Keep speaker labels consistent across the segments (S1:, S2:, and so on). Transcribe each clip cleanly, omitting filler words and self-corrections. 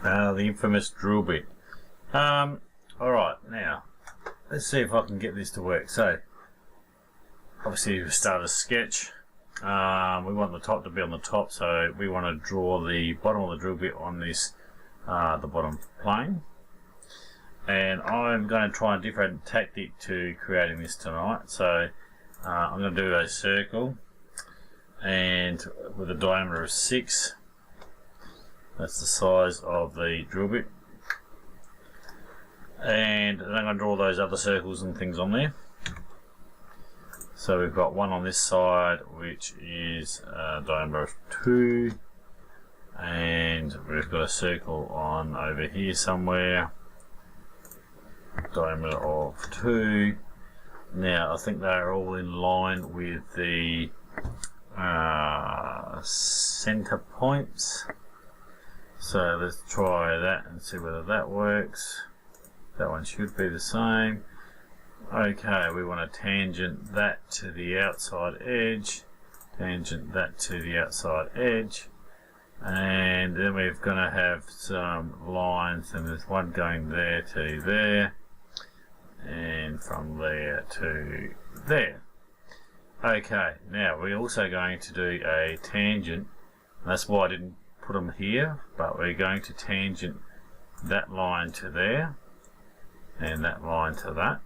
S1: The infamous drill bit. Alright, now let's see if I can get this to work. So obviously we start a sketch. We want the top to be on the top, so we want to draw the bottom of the drill bit on this the bottom plane. And I'm going to try a different tactic to creating this tonight. So I'm going to do a circle, and with a diameter of 6. That's the size of the drill bit. And then I'm going to draw those other circles and things on there. So we've got one on this side, which is a diameter of 2, and we've got a circle on over here somewhere, diameter of 2. Now I think they're all in line with the center points. So let's try that and see whether that works. That one should be the same. Okay, we want to tangent that to the outside edge, tangent that to the outside edge, and then we're going to have some lines, and there's one going there to there, and from there to there. Okay, now we're also going to do a tangent. That's why I didn't put them here, but we're going to tangent that line to there, and that line to that.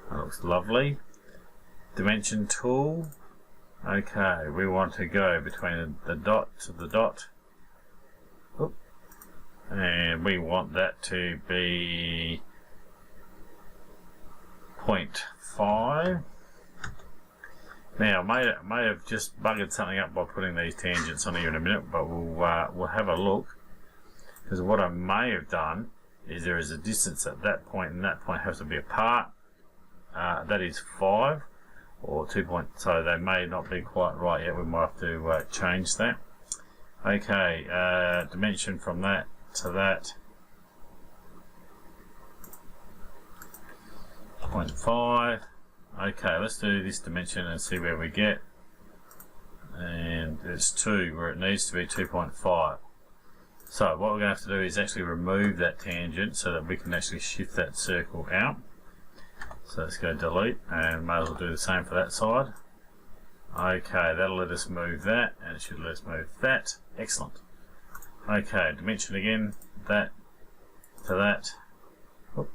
S1: That looks lovely. Dimension tool. Okay, we want to go between the dot to the dot. Oop. And we want that to be 0.5. Now, I may have just buggered something up by putting these tangents on here in a minute, but we'll have a look. Because what I may have done is there is a distance at that point, and that point has to be apart. That is 5 or 2 points, so they may not be quite right yet. We might have to change that. Okay, dimension from that to that, 0.5. Okay, let's do this dimension and see where we get. And it's 2 where it needs to be 2.5. So what we're going to have to do is actually remove that tangent so that we can actually shift that circle out. So let's go delete, and may as well do the same for that side. Okay, that'll let us move that, and it should let us move that. Excellent. Okay, dimension again, that to that. Oop.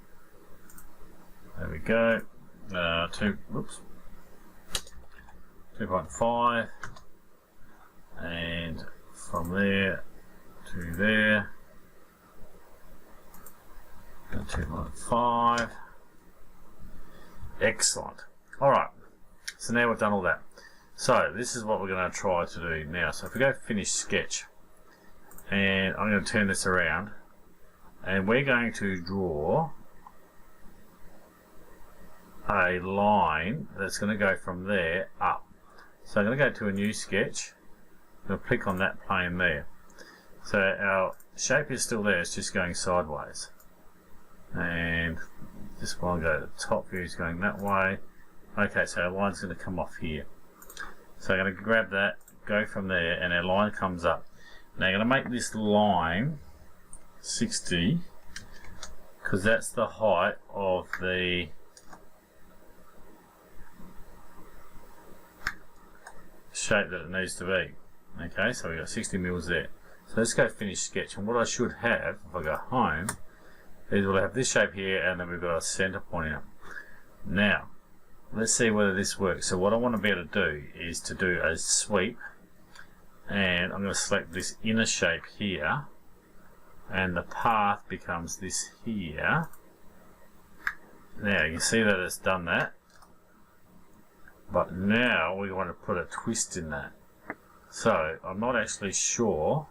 S1: There we go. 2.5, and from there to there, 2.5. Excellent. Alright, so now we've done all that. So this is what we're going to try to do now. So if we go finish sketch, and I'm going to turn this around, and we're going to draw a line that's going to go from there up. So I'm going to go to a new sketch. I'm going to click on that plane there. So our shape is still there, it's just going sideways. And this one go to the top view is going that way. Okay, so our line's going to come off here. So I'm going to grab that, go from there, and our line comes up. Now I'm going to make this line 60, because that's the height of the shape that it needs to be. Okay, so we've got 60 mils there. So let's go finish sketch, and what I should have, if I go home, is we'll have this shape here, and then we've got a center point out. Now, let's see whether this works. So what I want to be able to do is to do a sweep, and I'm going to select this inner shape here, and the path becomes this here. Now you can see that it's done that, but now we want to put a twist in that. So I'm not actually sure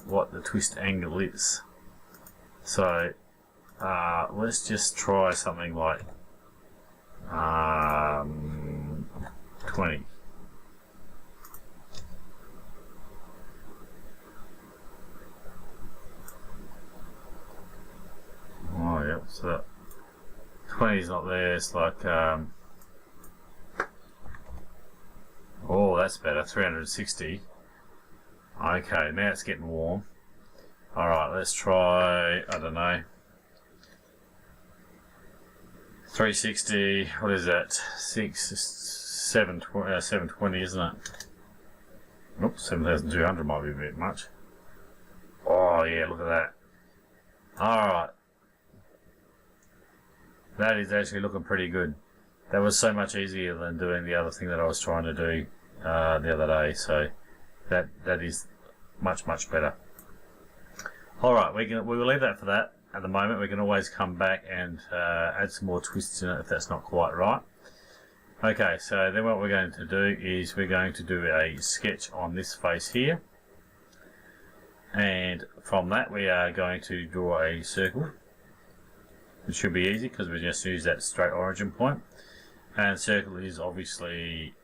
S1: what the twist angle is. So let's just try something like 20. Oh, yep, so that 20 is not there, it's like, oh, that's better, 360. Okay, now it's getting warm. Alright, let's try, I don't know, 360, what is that? 720, isn't it? Oops, 7,200 might be a bit much. Oh yeah, look at that. Alright. That is actually looking pretty good. That was so much easier than doing the other thing that I was trying to do the other day, so that is much better. Alright, we will leave that for that at the moment. We can always come back and add some more twists in it if that's not quite right. Okay, so then what we're going to do is we're going to do a sketch on this face here, and from that we are going to draw a circle. It should be easy because we just use that straight origin point, and circle is obviously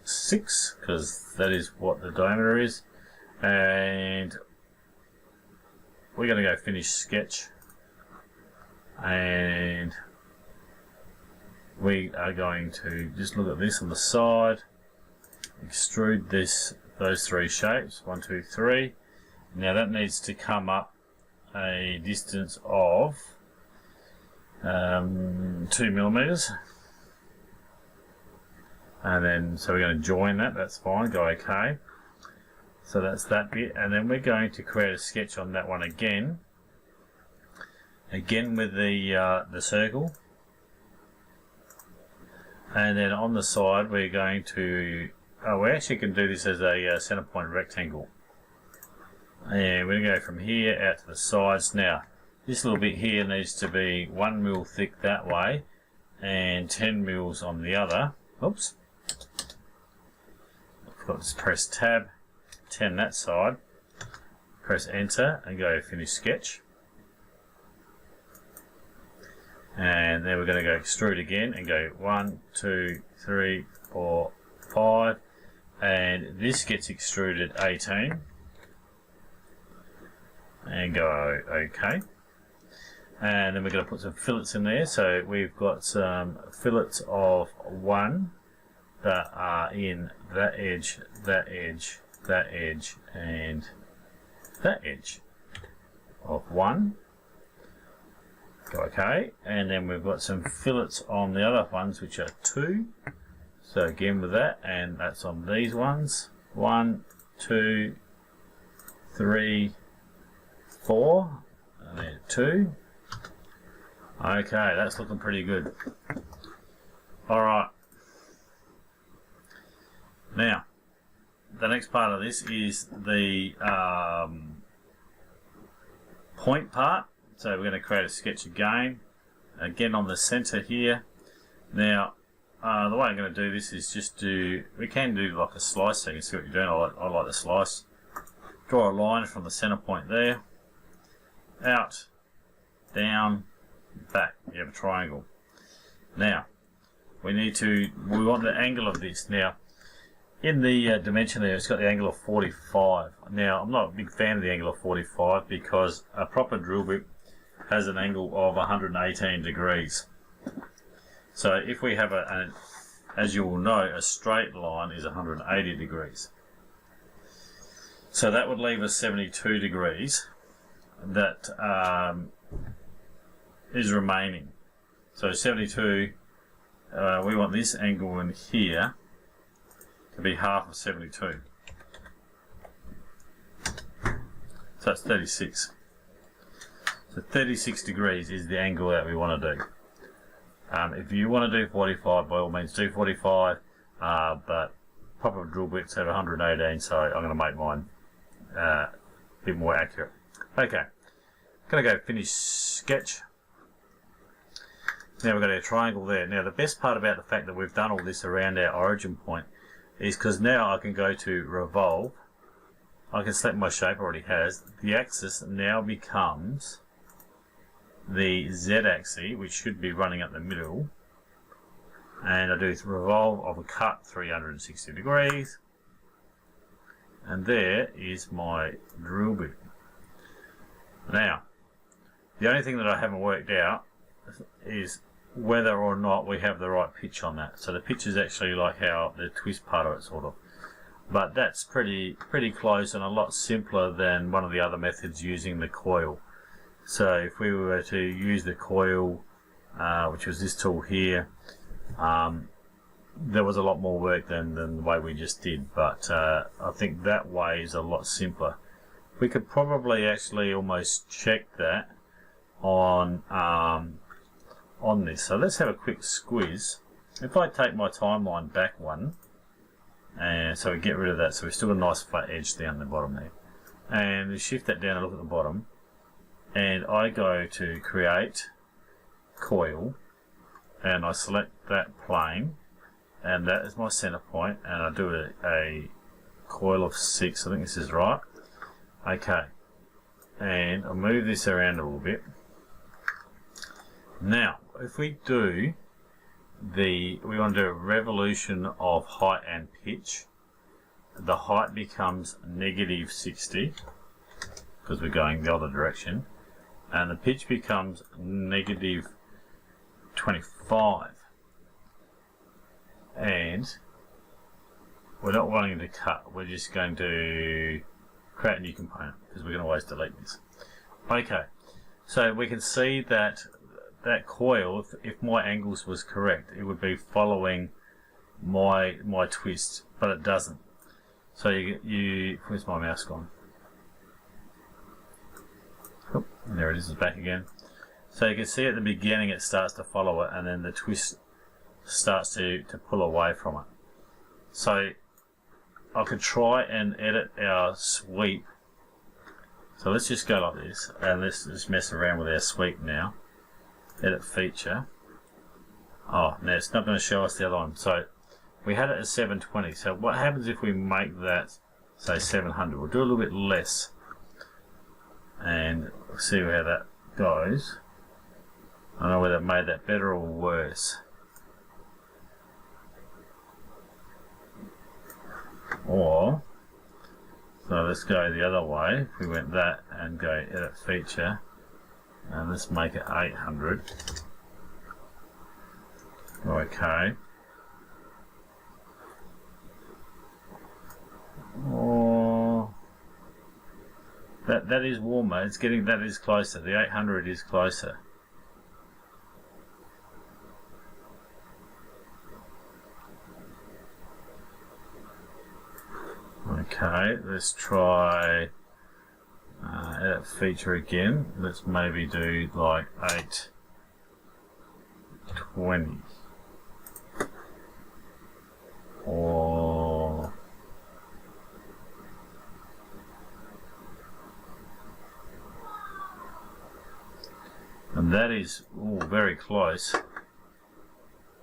S1: 6 because that is what the diameter is, and we're going to go finish sketch, and we are going to just look at this on the side, extrude those 3 shapes, 1, 2, 3. Now that needs to come up a distance of 2 millimeters, and then so we're going to join that. That's fine. Go OK. So that's that bit, and then we're going to create a sketch on that one again with the circle, and then on the side we're going to we actually can do this as a center point rectangle, and we're going to go from here out to the sides. Now this little bit here needs to be 1 mil thick that way and 10 mils on the other. Oops, I forgot to press tab, 10 that side, press enter and go finish sketch, and then we're going to go extrude again and go 1, 2, 3, 4, 5, and this gets extruded 18 and go OK. And then we're going to put some fillets in there. So we've got some fillets of 1 that are in that edge, that edge, that edge, and that edge of 1. Go OK. And then we've got some fillets on the other ones, which are 2. So again with that, and that's on these ones. 1, 2, 3, 4, and then 2. Okay, that's looking pretty good. Alright. Now, the next part of this is the point part. So we're going to create a sketch again on the center here. Now, the way I'm going to do this is we can do like a slice so you can see what you're doing. I like the slice. Draw a line from the center point there, out, down, back. You have a triangle. Now, we want the angle of this. Now, in the dimension there, it's got the angle of 45. Now, I'm not a big fan of the angle of 45 because a proper drill bit has an angle of 118 degrees. So if we have as you will know, a straight line is 180 degrees. So that would leave us 72 degrees that is remaining. So 72, we want this angle in here to be half of 72. So that's 36. So 36 degrees is the angle that we want to do. If you want to do 45, by all means do 45, but proper drill bits have 118, so I'm going to make mine a bit more accurate. Okay, going to go finish sketch. Now we've got our triangle there. Now the best part about the fact that we've done all this around our origin point is because now I can go to revolve. I can select my shape, already has. The axis now becomes the z-axis, which should be running up the middle, and I do revolve of a cut 360 degrees, and there is my drill bit. Now, the only thing that I haven't worked out is whether or not we have the right pitch on that. So the pitch is actually like how the twist part of it sort of. but that's pretty close and a lot simpler than one of the other methods using the coil. So if we were to use the coil, which was this tool here, there was a lot more work than the way we just did, but I think that way is a lot simpler. We could probably actually almost check that on this. So let's have a quick squeeze. If I take my timeline back one, and so we get rid of that, so we've still got a nice flat edge down the bottom there, and we shift that down and look at the bottom, and I go to create coil, and I select that plane, and that is my center point, and I do a coil of 6. I think this is right. Okay, and I'll move this around a little bit. Now if we do we want to do a revolution of height and pitch, the height becomes -60 because we're going the other direction, and the pitch becomes -25, and we're not wanting to cut, we're just going to create a new component because we're going to always delete this. Okay, so we can see that coil, if my angles was correct, it would be following my twist, but it doesn't. So where's my mouse gone? Oh, there it is, it's back again. So you can see at the beginning it starts to follow it, and then the twist starts to pull away from it. So I could try and edit our sweep. So let's just go like this, and let's just mess around with our sweep now. Edit feature. Oh, now it's not going to show us the other one. So we had it at 720. So what happens if we make that, say, 700? We'll do a little bit less, and we'll see how that goes. I don't know whether it made that better or worse. Or, so let's go the other way. If we went that and go edit feature, and let's make it 800. Okay. Oh, that is warmer. It's getting, that is closer. The 800 is closer. Okay, let's try edit feature again. Let's maybe do like 820, or and that is very close.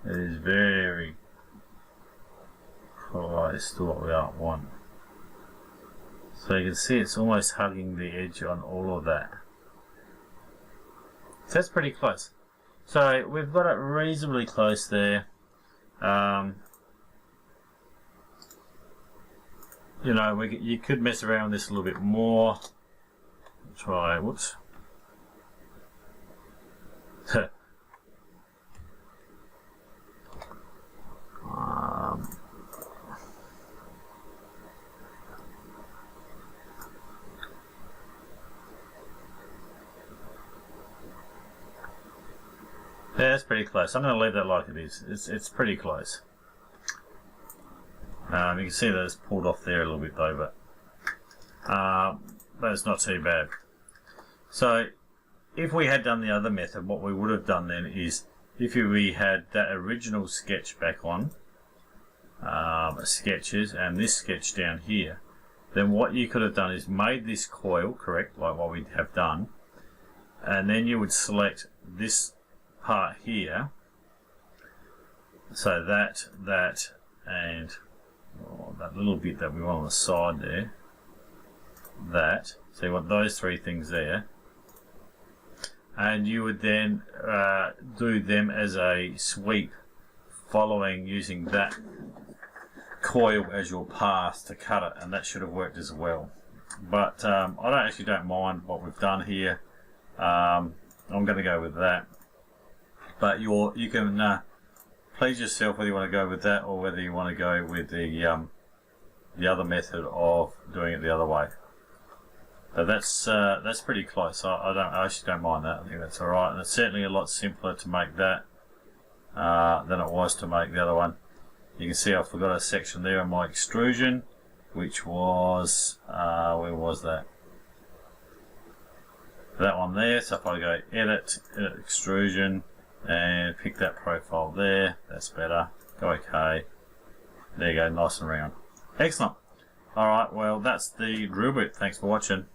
S1: It is very close to what we want. So you can see it's almost hugging the edge on all of that. So that's pretty close. So we've got it reasonably close there. You know, you could mess around with this a little bit more. Try, whoops. Yeah, that's pretty close. I'm going to leave that like it is. It's pretty close. You can see that it's pulled off there a little bit though, but it's not too bad. So if we had done the other method, what we would have done then is, if we had that original sketch back on, sketches, and this sketch down here, then what you could have done is made this coil correct, like what we have done, and then you would select this part here, so that and that little bit that we want on the side there, so you want those three things there, and you would then do them as a sweep, following using that coil as your path to cut it, and that should have worked as well. But I don't mind what we've done here. I'm going to go with that. But you can please yourself whether you want to go with that or whether you want to go with the the other method of doing it the other way. But that's pretty close. I actually don't mind that. I think that's all right, and it's certainly a lot simpler to make that than it was to make the other one. You can see I forgot a section there in my extrusion, which was where was that? That one there. So if I go edit extrusion and pick that profile there, that's better. Go OK. There you go, nice and round. Excellent. Alright, well that's the drill bit. Thanks for watching.